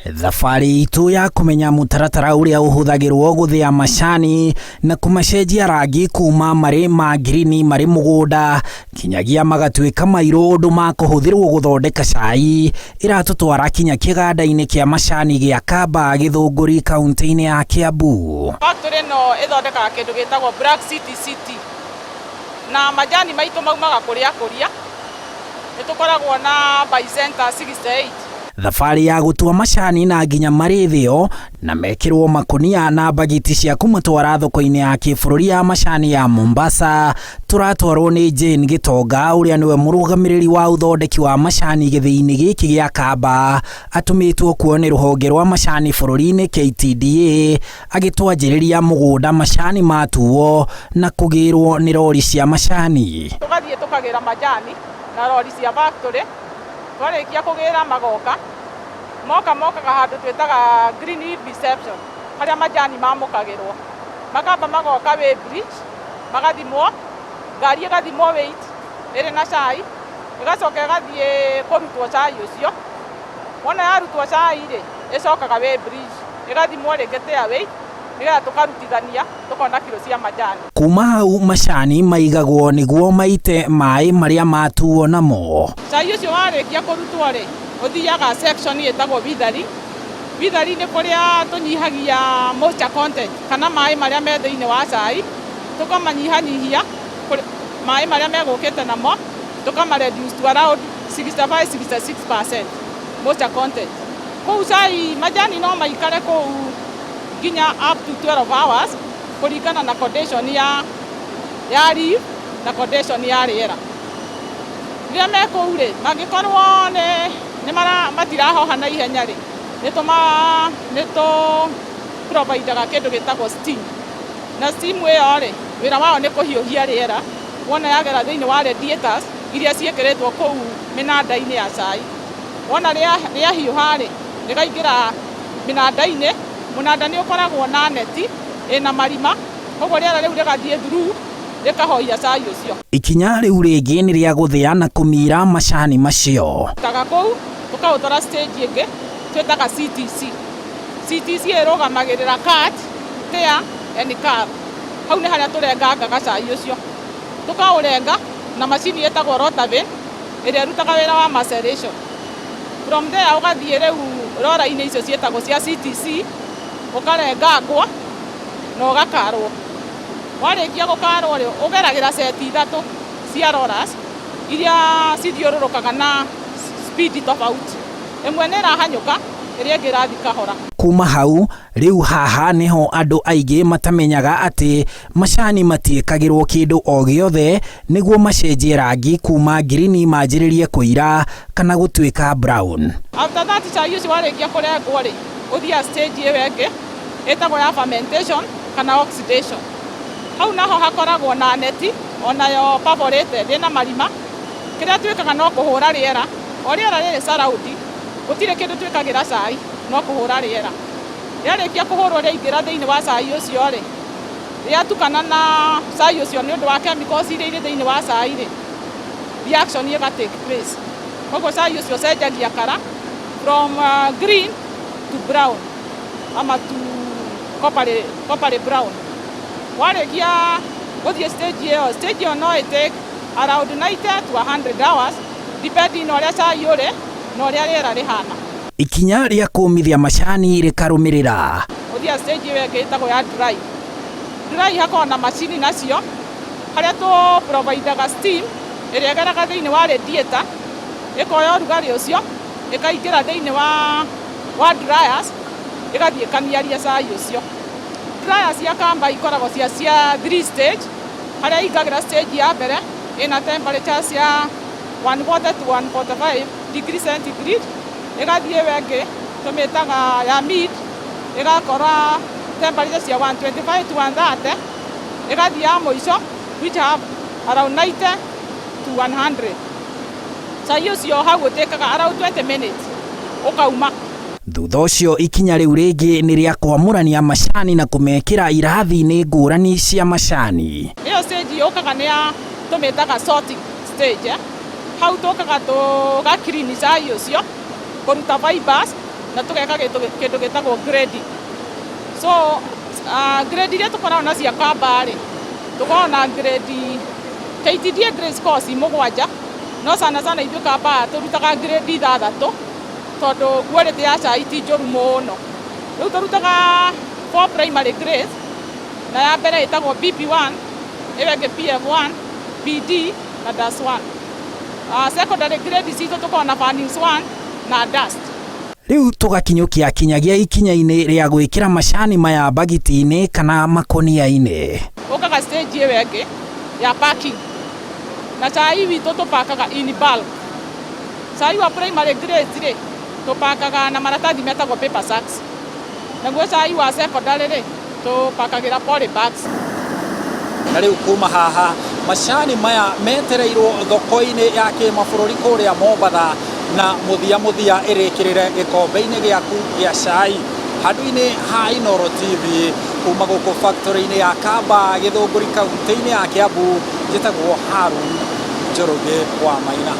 Thabarĩ itũ ya kũmenya mũtaratara ũrĩa ũhũthagĩrwo gũthĩa macani na kũmacenjia rangi kuma marĩ ma ngirini marĩ mũgũnda kinyagia magatuĩka mairũ ũndũ ma kũhũthĩrwo gũthondeka cai ĩratũtwara kinya kĩganda-inĩ kĩa macani gĩa Kamba Gĩthũngũri kaunti-inĩ ya Kiambu. Factory no ĩthondekaga kĩndũ gĩtagwo Black City na majani maitũ maumaga kũrĩa nĩtũkoragwo na by center 68. Thabarĩ ya gũtua macani na nginya marĩ thĩo na mekĩrwo makonia na bagiti cia kũmatwara thoko-inĩ ya kĩbũrũri ya macani ya Mombasa tũratwarwo nĩ Jane Gitonga ũrĩa nĩwe mũrũgamĩrĩri wa ũthondeki wa macani gĩthĩ-inĩ gĩkĩ gĩa Kamba atũmĩtwo kuo nĩ rũhonge rwa macani bũrũri-inĩ KTDA agĩtwanjĩrĩria mũgũnda macani matuo na kũgĩrwo nĩ rori cia macani. Tũgathiĩ tũkagĩra majani na rori cia factory. Twarĩkia kũgĩra magoka mokaga handũ twĩtaga green reception harĩa majani mamũkagĩrwo makamba magoka weigh bridge magathimwo, ngari ĩgathimwo weight ĩrĩ na cai ĩgacoka ĩgathiĩ kũrutwo cai ũcio. Wona yarutwo cai rĩ ĩcokaga weigh bridge ĩgathimwo rĩngĩ tear weight nĩgetha tũkarutithania tũkona kilo cia majani. Kuma hau macani maigagwo nĩguo maite maĩ marĩa matuo namo. Cai ũcio warĩkia kũrutwo rĩ ũthiaga section ĩtagwo withari. Withari nĩ kũrĩa tũnyihagia moisture content kana maĩ marĩa me thĩinĩ wa cai tũkamanyihanyihia maĩ marĩa megũkĩte namo tũkama-reduce to around 65-66% moisture content. Kũu cai majani no maikare kũu ginya up to 12 hours kũringana na condition ya leaf na condition ya rĩera. Rĩrĩa me kũu rĩ mangĩkorwo matirahoha na ihenya rĩ nĩtũ providaga kĩndũ gĩtagwo steam, na steam ĩyo rĩ wĩra wao nĩ kũhiũhia rĩera wona yagera thĩinĩ wa radiators iria ciĩkĩrĩtwo kũu mĩnanda-inĩ ya cai. Wona rĩahiũha rĩ rĩkaingĩra mĩnanda-inĩ. Mũnanda nĩ ũkoragwo na neti ĩna marima koguo rĩera rĩu rĩgathiĩ through rĩkahoia cai ũcio. Ikinya rĩu rĩngĩ nĩ rĩa gũthĩa na kũmira macani macio. Taga kũu tũkaũtwara stage ĩngĩ twĩtaga CTC. CTC ĩrũgamagĩrĩra cut, tear and carve. Hau nĩ harĩa tũrengangaga cai ũcio. Tũkaũrenga na macini ĩtagwo rotavane ĩrĩa ĩrutaga wĩra wa maceration. From there ũgathiĩ rĩu rora-inĩ icio ciĩtagwo cia CTC ũkarengangwo na ũgakarwo. Warĩkia gũkarwo rĩ ũgeragĩra seti 3 cia rollers iria cithiũrũrũkaga na speed tofauti. Ĩmwe nĩ ĩrahanyũka ĩrĩa ĩngĩ ĩrathiĩ kahora. Kuma hau rĩu haha nĩho andũ aingĩ matamenyaga atĩ macani matiĩkagĩrwo kĩndũ o gĩothe nĩguo macenjie rangi kuma ngirini manjĩrĩrie kũira kana gũtuĩka brown. After that cai ũcio warĩkia kũrengwo rĩ ũthiaga stage ĩyo ĩngĩ ĩtagwo ya fermentation kana oxidation. Hau naho hakoragwo na neti onayo perforated ĩna marima. Kĩrĩa twĩkaga no kũhũra rĩera o rĩera rĩrĩ surround gũtirĩ kĩndũ twĩkagĩra cai no kũhũra rĩera. Rĩarĩkia kũhũrwo rĩaingĩra thĩinĩ wa cai ũcio rĩ rĩatukana na cai ũcio nĩ ũndũ wa chemicals iria irĩ thĩinĩ wa cai rĩ reaction ĩga take place. Koguo cai ũcio ũcenjagia kara from green to brown ama to coppery brown. Warĩkia gũthiĩ stage ĩyo no ĩtake around 90 to 100 hours depending na ũrĩa cai ũrĩ na ũrĩa rĩera rĩhana. Ikinya rĩa kũmithia macani rĩkarũmĩrĩra. Ũthiaga stage ĩyo ĩngĩ ĩtagwo ya dry. Dry hakoragwo na macini nacio harĩa tũ providaga steam ĩrĩa ĩgeraga thĩinĩ wa radiator ĩkoya ũrugarĩ ũcio ĩkaingĩra thĩinĩ wa dryers ĩgathiĩ ĩkaniaria cai ũcio. Dryers cia Kamba ikoragwo cia 3 stage harĩa ingagĩra stage ya mbere ĩna temperature cia 140 to 145 degree centigrade. Ĩgathiĩ ĩyo ĩngĩ tũmĩtaga ya mid ĩgakora temperature cia 125 to 130. Ĩgathiĩ ya mũico which have around 90 to 100. Cai ũcio hau ũtĩkaga around 20 minutes ũkauma. Thutha ũcio ikinya rĩu rĩngĩ nĩ rĩa kwamũrania macani na kũmekĩra irathi-inĩ ngũrani cia macani. Ĩyo stage yũkaga nĩ ya tũmĩtaga sorting stage. Hau tũkaga tũga clean cai ũcio kũruta fibers na tugeka kindu gitagwo grade. So grade iria tukoragwo na cia kamba-rĩ, tukoragwo na grade KTDA grade scores mugwanja, no sana ithuĩ kamba turutaga grade 6 tondu quality ya cai ti njũru mũno. Rĩu turutaga 4 primary grades, na ya mbere ĩtagwo BP1, ĩyo ĩngĩ PF1, PD na DAS1. Secondary grade citũ tukoragwo na Furnings 1 na Dust. Riu tugakinyukia kinyagia ikinya-ini ria gwikira macani maya bagiti-ini kana makonia-ini. Ukaga stage ĩyo ĩngĩ ya packing, na cai witũ tupakaga in bulk. Cai wa primary grade-rĩ tupakaga na maratathi metagwo paper sacks, naguo cai wa secondary-rĩ tupakagira poly bags. Na riu kuma haha macani maya metereirwo thoko-ini ya kimabũrũri kuria Mombatha, na muthia irikirire gikombe-ini giaku gia cai handu-ini ha Inooro TV kuma guku factory-ini ya Kamba Githunguri kaunti-ini ya Kiambu. Njĩtagwo Harun Njoroge wa Maina.